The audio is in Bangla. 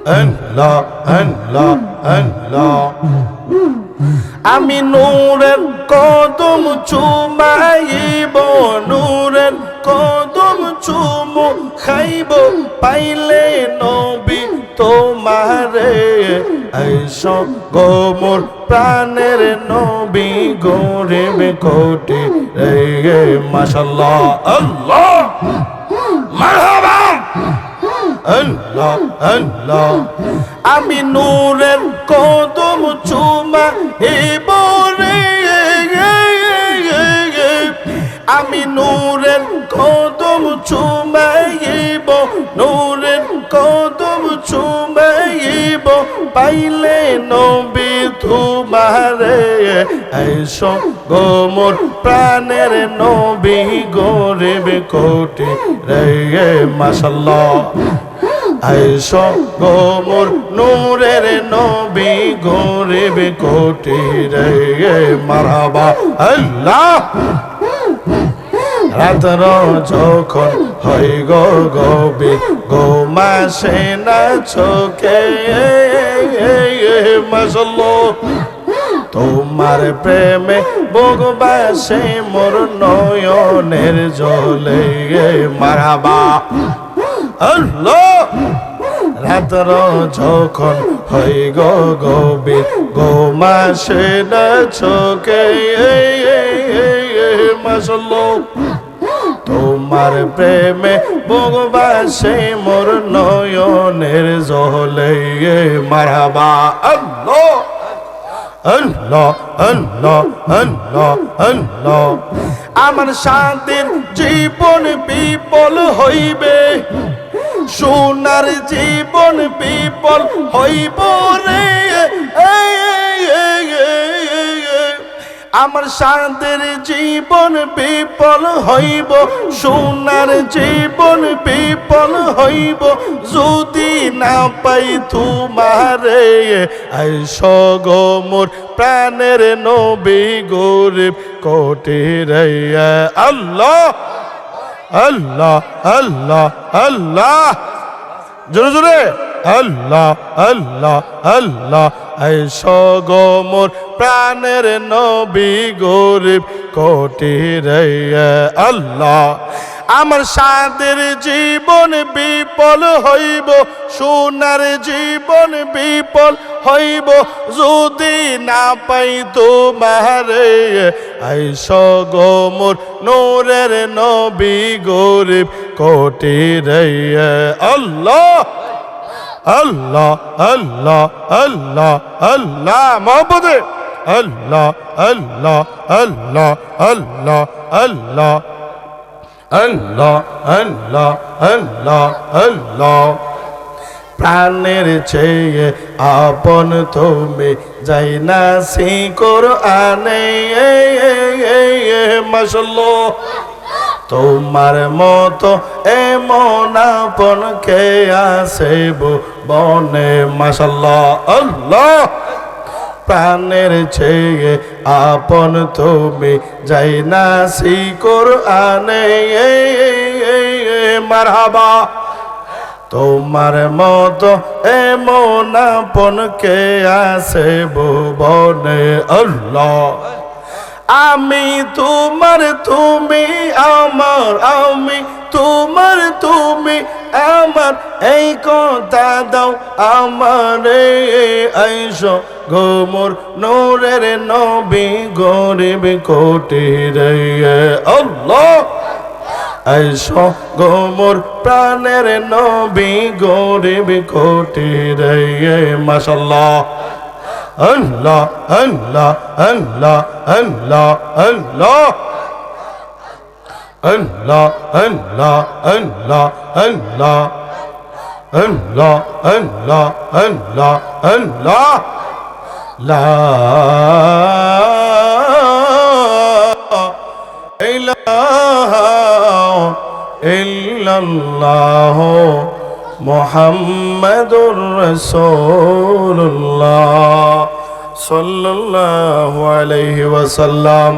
আল্লাহ আল্লাহ আল্লাহ আমি নূরের কদম চুমাইব নূরের কদম চুমু খাইব পাইলে নবী তোমারে আইসো গো মোর প্রাণের নবী গরিব কোটি রে মাশাআল্লাহ আল্লাহ মারহাবা আল্লাহ আল্লাহ আমি নূরের কদম চুমাইব রে আমি নূরের কদম চুমাইব নূরের কদম চুমাইব পাইলে নবী তোমারে আইসো গো মোর প্রাণের নবী গরিব কোটি রে মাশাআল্লাহ আইসো গো মোর নূরের নবী গরিব কোটি রে মারহাবা আল্লাহ রাতর যখন হই গো গবি গো মাসে না চোখে মাশাআল্লাহ তোমার প্রেমে বগবাসে মোর নয়নের জলে মারহাবা আল্লাহ রাতর যখন হই গো গবি গো মাসে না চোখে মাশাআল্লাহ তোমার প্রেমে বগবাসে মোর নয়নের জলে মারহাবা আল্লাহ আল্লাহ আল্লাহ আল্লাহ আল্লাহ আমার শান্তির জীবন বিপল হইবে সোনার জীবন বিপল হইব রে আমার শান্তির জীবন বিপল হইব সোনার জীবন বিপল হইব যদি না পাই তোমারে আইসো গো মোর প্রাণের নবী গরিব কোটি রে আল্লাহ আল্লাহ আল্লাহ আল্লাহ জোরে জোরে আল্লাহ আল্লাহ আল্লাহ আইসো গো মোর প্রাণের নবী গরিব কোটি রে আল্লাহ আমার সাদের জীবন বিপল হইব সোনার জীবন বিপল হইব যদি না পাই তোমারে আইসো গো মোর নূরের নবী গরিব কোটি রে আল্লাহ আল্লাহ আল্লাহ আল্লাহ আল্লাহ মোহাম্মদে আল্লাহ আল্লাহ আল্লাহ আল্লাহ আল্লাহ আল্লাহ আল্লাহ আল্লাহ আল্লাহ প্রাণের চেয়ে আপন তুমি যাই না সি কোরআনে মাশাআল্লাহ তোমার মতো এমন আপন কে আছে বনে মাশাআল্লাহ আল্লাহ প্রাণের চেয়ে আপন তুমি যাই না সি কোরআনে মারহাবা তোমার মতো এমন আপন কে আছে ভুবনে আল্লাহ আমি তোমার তুমি আমার আমি তোমার তুমি আমার এই কথা দাও আমারে আইসো গো মোর নূরের নবী গরিব কোটি রে আল্লাহ আইসো গো মোর প্রাণের নবী গরিব কোটি রে মাশাআল্লাহ আল্লাহ আল্লাহ আল্লাহ আল্লাহ আল্লাহ আল্লাহ আল্লাহ আল্লাহ আল্লাহ আল্লাহ আল্লাহ আল্লাহ আল্লাহ লা ইলাহা ইল্লাল্লাহ মুহাম্মাদুর রাসূলুল্লাহ সাল্লাল্লাহু আলাইহি ওয়াসাল্লাম।